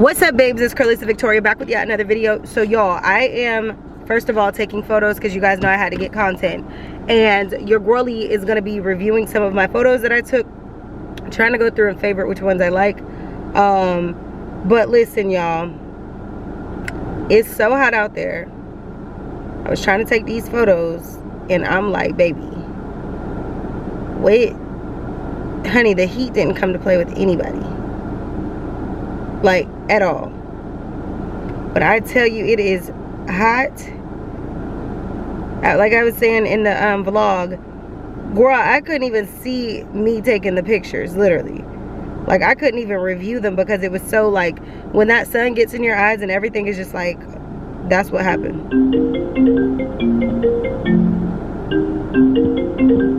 What's up, babes? It's Curly Victoria back with yet another video. So y'all, I am first of all taking photos because you guys know I had to get content, and your girlie is going to be reviewing some of my photos that I took. I'm trying to go through and favorite which ones I like. But listen, y'all, it's so hot out there. I was trying to take these photos and I'm like, baby, wait, honey, the heat didn't come to play with anybody, like at all. But I tell you, it is hot. Like I was saying in the vlog, girl, I couldn't even see me taking the pictures, literally. Like I couldn't even review them because it was so, like, when that sun gets in your eyes and everything is just like, that's what happened.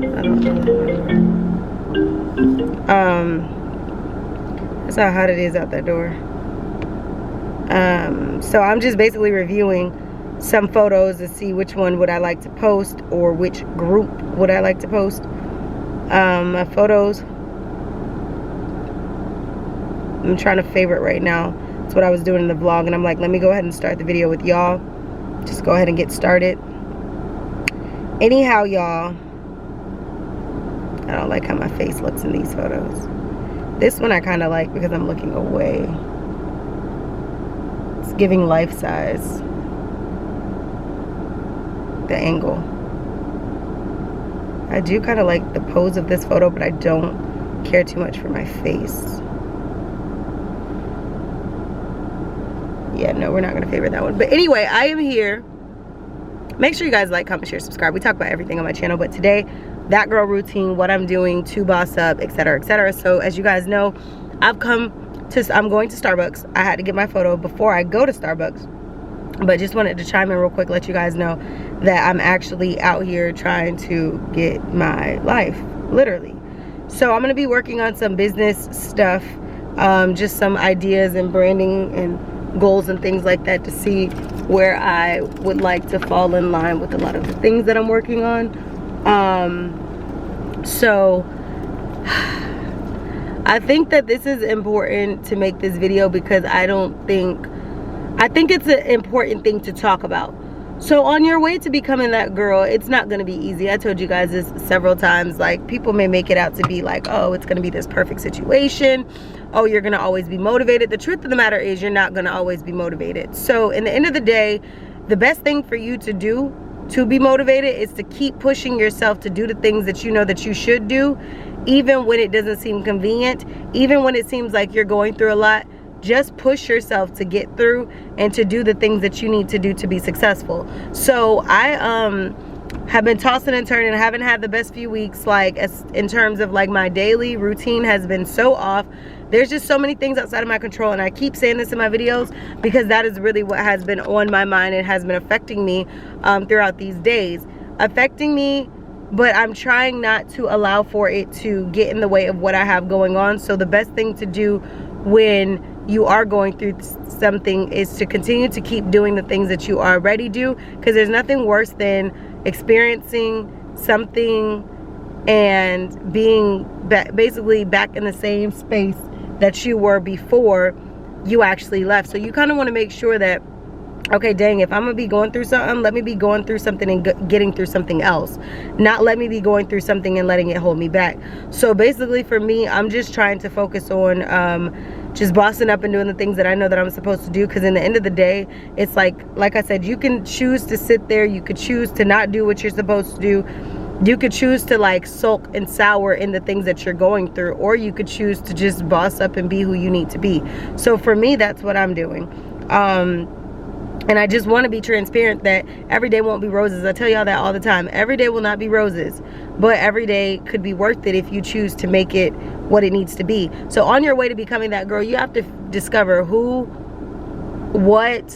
I don't know. That's how hot it is out that door. So I'm just basically reviewing some photos to see which one would I like to post, or which group would I like to post. My photos, I'm trying to favorite right now. That's what I was doing in the vlog, and I'm like, let me go ahead and start the video with y'all. Just go ahead and get started. Anyhow, y'all, I don't like how my face looks in these photos. This one I kind of like because I'm looking away. It's giving life size. The angle. I do kind of like the pose of this photo, but I don't care too much for my face. Yeah, no, we're not going to favorite that one. But anyway, I am here. Make sure you guys like, comment, share, subscribe. We talk about everything on my channel, but today, that girl routine, what I'm doing to boss up, etc., etc. So as you guys know, I'm going to Starbucks. I had to get my photo before I go to Starbucks, but just wanted to chime in real quick, let you guys know that I'm actually out here trying to get my life, literally. So I'm going to be working on some business stuff, just some ideas and branding and goals and things like that, to see where I would like to fall in line with a lot of the things that I'm working on. So I think that this is important to make this video because I think it's an important thing to talk about. So on your way to becoming that girl, it's not going to be easy. I told you guys this several times. Like, people may make it out to be like, oh, it's going to be this perfect situation. Oh, you're going to always be motivated. The truth of the matter is, you're not going to always be motivated. So in the end of the day, the best thing for you to do to be motivated is to keep pushing yourself to do the things that you know that you should do, even when it doesn't seem convenient, even when it seems like you're going through a lot. Just push yourself to get through and to do the things that you need to do to be successful. So I have been tossing and turning. I haven't had the best few weeks, like in terms of like my daily routine has been so off. There's just so many things outside of my control, and I keep saying this in my videos because that is really what has been on my mind and has been affecting me throughout these days. Affecting me, but I'm trying not to allow for it to get in the way of what I have going on. So the best thing to do when you are going through something is to continue to keep doing the things that you already do, because there's nothing worse than experiencing something and being basically back in the same space that you were before you actually left. So you kind of want to make sure that, okay, dang, if I'm gonna be going through something, let me be going through something and getting through something else, not let me be going through something and letting it hold me back. So basically for me, I'm just trying to focus on just bossing up and doing the things that I know that I'm supposed to do, because in the end of the day, it's like I said, you can choose to sit there, you could choose to not do what you're supposed to do, you could choose to like sulk and sour in the things that you're going through, or you could choose to just boss up and be who you need to be. So for me, that's what I'm doing. And I just want to be transparent that every day won't be roses. I tell y'all that all the time. Every day will not be roses, but every day could be worth it if you choose to make it what it needs to be. So on your way to becoming that girl, you have to discover who, what,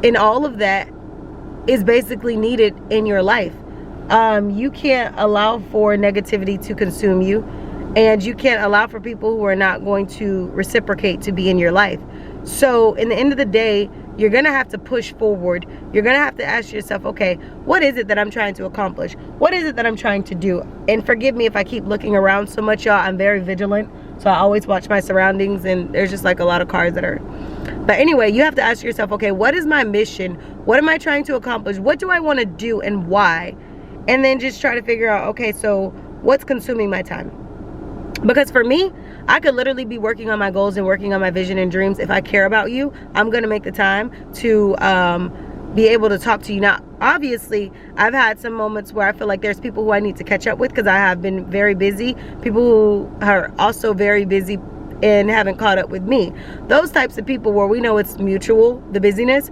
and all of that is basically needed in your life. You can't allow for negativity to consume you, and you can't allow for people who are not going to reciprocate to be in your life. So in the end of the day, you're gonna have to push forward. You're gonna have to ask yourself, okay, what is it that I'm trying to accomplish? What is it that I'm trying to do? And forgive me if I keep looking around so much, y'all. I'm very vigilant. So I always watch my surroundings, and there's just like a lot of cars that are. But anyway, you have to ask yourself, okay, what is my mission? What am I trying to accomplish? What do I want to do and why? And then just try to figure out, okay, so what's consuming my time? Because for me, I could literally be working on my goals and working on my vision and dreams. If I care about you, I'm going to make the time to be able to talk to you. Now, obviously, I've had some moments where I feel like there's people who I need to catch up with because I have been very busy. People who are also very busy and haven't caught up with me. Those types of people where we know it's mutual, the busyness,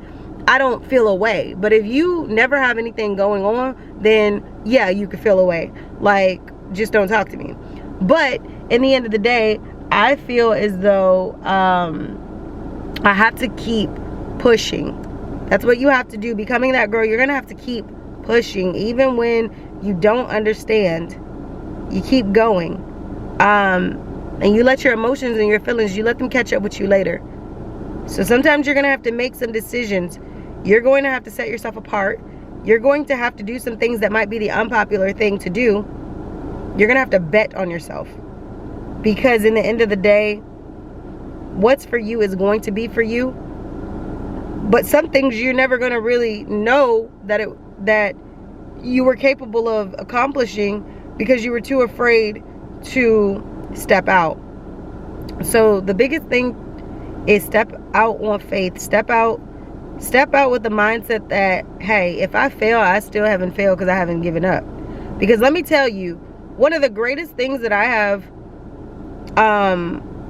I don't feel away. But if you never have anything going on, then yeah, you could feel away. Like, just don't talk to me. But in the end of the day, I feel as though I have to keep pushing. That's what you have to do. Becoming that girl, you're gonna have to keep pushing. Even when you don't understand, you keep going. And you let your emotions and your feelings, you let them catch up with you later. So sometimes you're gonna have to make some decisions. You're going to have to set yourself apart. You're going to have to do some things that might be the unpopular thing to do. You're gonna have to bet on yourself. Because in the end of the day, what's for you is going to be for you. But some things you're never gonna really know that you were capable of accomplishing because you were too afraid to step out. So the biggest thing is step out on faith. Step out with the mindset that, hey, if I fail, I still haven't failed because I haven't given up. Because let me tell you, one of the greatest things that I have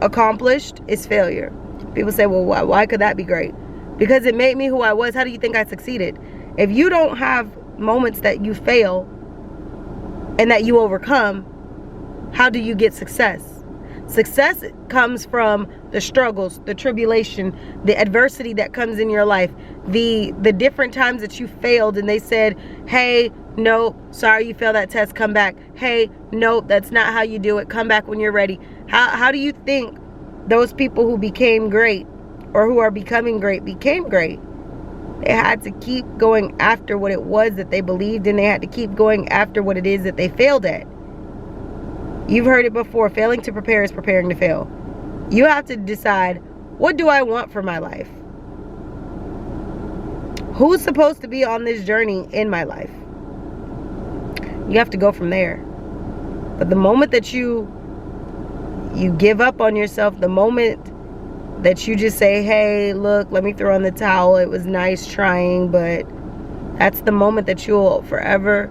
accomplished is failure. People say, well, why could that be great? Because it made me who I was. How do you think I succeeded? If you don't have moments that you fail and that you overcome, how do you get success? Success comes from the struggles, the tribulation, the adversity that comes in your life, the different times that you failed and they said, hey, nope, sorry you failed that test, come back. Hey, nope, that's not how you do it, come back when you're ready. How do you think those people who became great or who are becoming great became great? They had to keep going after what it was that they believed in. They had to keep going after what it is that they failed at. You've heard it before. Failing to prepare is preparing to fail. You have to decide, what do I want for my life? Who's supposed to be on this journey in my life? You have to go from there. But the moment that you give up on yourself, the moment that you just say, hey, look, let me throw in the towel. It was nice trying, but that's the moment that you'll forever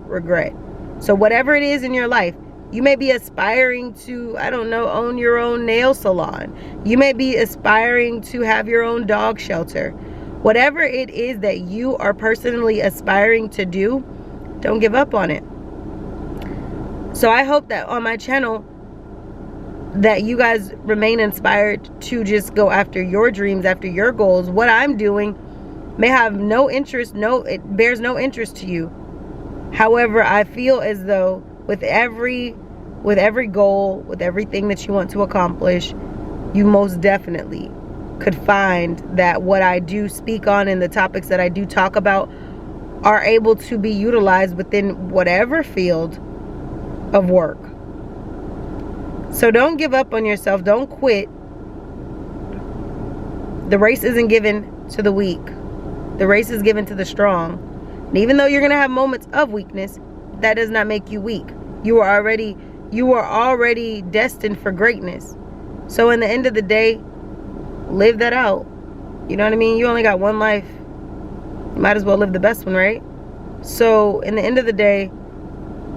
regret. So whatever it is in your life, you may be aspiring to, I don't know, own your own nail salon. You may be aspiring to have your own dog shelter. Whatever it is that you are personally aspiring to do, don't give up on it. So I hope that on my channel that you guys remain inspired to just go after your dreams, after your goals. What I'm doing may have no interest, it bears no interest to you. However, I feel as though with every goal, with everything that you want to accomplish, you most definitely could find that what I do speak on and the topics that I do talk about are able to be utilized within whatever field of work. So don't give up on yourself. Don't quit. The race isn't given to the weak. The race is given to the strong. And even though you're going to have moments of weakness, that does not make you weak. You are already destined for greatness. So in the end of the day, live that out. You know what I mean? You only got one life. You might as well live the best one, right? So in the end of the day,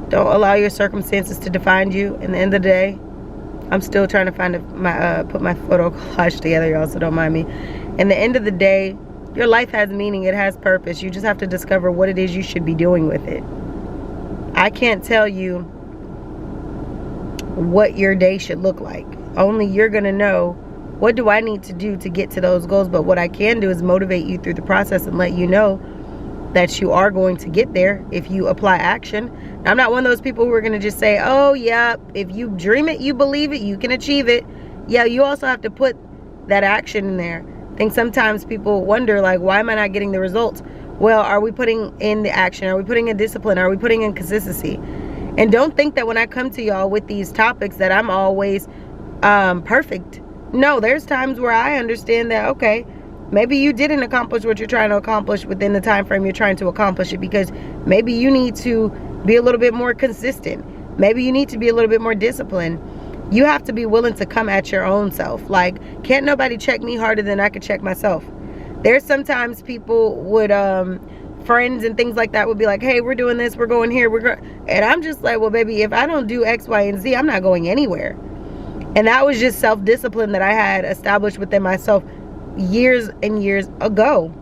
don't allow your circumstances to define you. In the end of the day, I'm still trying to find put my photo collage together, y'all, so don't mind me. In the end of the day, your life has meaning. It has purpose. You just have to discover what it is you should be doing with it. I can't tell you what your day should look like. Only you're going to know, what do I need to do to get to those goals? But what I can do is motivate you through the process and let you know that you are going to get there if you apply action. I'm not one of those people who are going to just say, oh yeah, if you dream it, you believe it, you can achieve it. Yeah, you also have to put that action in there. I think sometimes people wonder, like, why am I not getting the results? Well, are we putting in the action? Are we putting in discipline? Are we putting in consistency? And don't think that when I come to y'all with these topics that I'm always perfect. No, there's times where I understand that, okay, maybe you didn't accomplish what you're trying to accomplish within the time frame you're trying to accomplish it, because maybe you need to be a little bit more consistent. Maybe you need to be a little bit more disciplined. You have to be willing to come at your own self. Like, can't nobody check me harder than I could check myself. There's sometimes people would, friends and things like that would be like, hey, we're doing this, we're going here, and I'm just like, well, baby, if I don't do X, Y, and Z, I'm not going anywhere. And that was just self-discipline that I had established within myself years and years ago.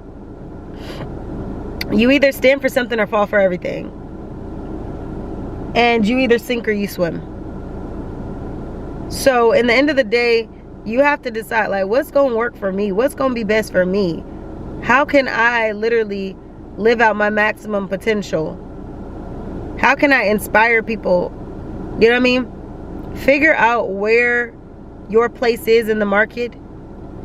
You either stand for something or fall for everything. And you either sink or you swim. So in the end of the day, you have to decide, like, what's going to work for me? What's going to be best for me? How can I literally live out my maximum potential? How can I inspire people? You know what I mean? Figure out where your place is in the market.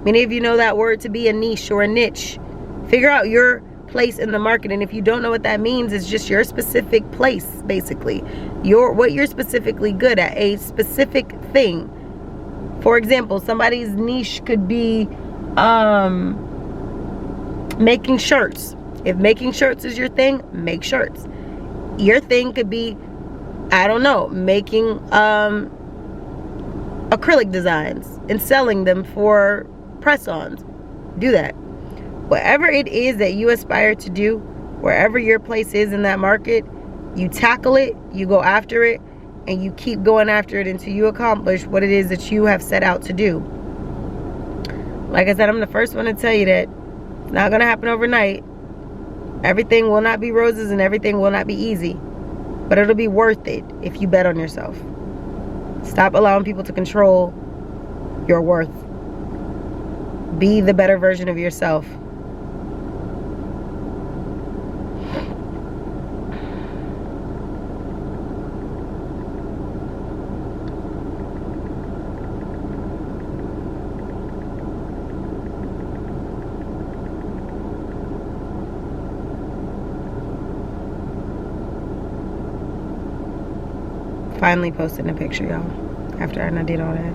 Many of you know that word to be a niche or a niche. Figure out your place in the market. And if you don't know what that means, it's just your specific place, basically. What you're specifically good at, a specific thing. For example, somebody's niche could be making shirts. If making shirts is your thing, make shirts. Your thing could be, I don't know, making acrylic designs and selling them for press-ons. Do that. Whatever it is that you aspire to do, wherever your place is in that market, you tackle it, you go after it, and you keep going after it until you accomplish what it is that you have set out to do. Like I said, I'm the first one to tell you that it's not going to happen overnight. Everything will not be roses and everything will not be easy. But it'll be worth it if you bet on yourself. Stop allowing people to control your worth. Be the better version of yourself. Finally posting a picture, y'all, after I did all that.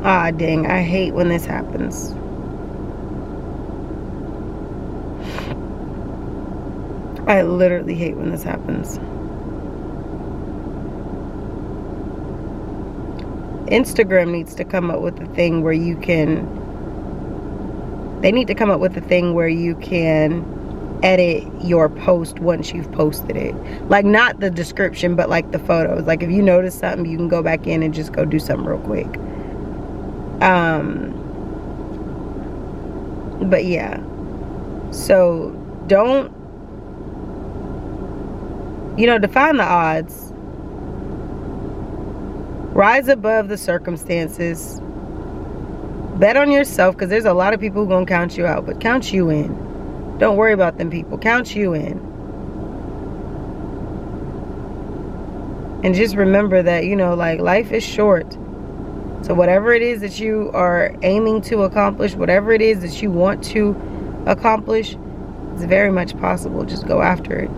Ah, dang, I hate when this happens. I literally hate when this happens. Instagram needs to come up with a thing where you can, they need to come up with a thing where you can edit your post once you've posted it. Like, not the description, but like the photos. Like, if you notice something, you can go back in and just go do something real quick. But yeah, so don't, define the odds. Rise above the circumstances. Bet on yourself, because there's a lot of people who are going to count you out, but count you in. Don't worry about them people. Count you in. And just remember that, like, life is short. So whatever it is that you are aiming to accomplish, whatever it is that you want to accomplish, it's very much possible. Just go after it.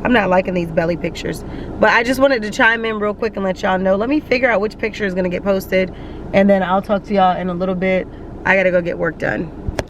I'm not liking these belly pictures, but I just wanted to chime in real quick and let y'all know. Let me figure out which picture is going to get posted, and then I'll talk to y'all in a little bit. I got to go get work done.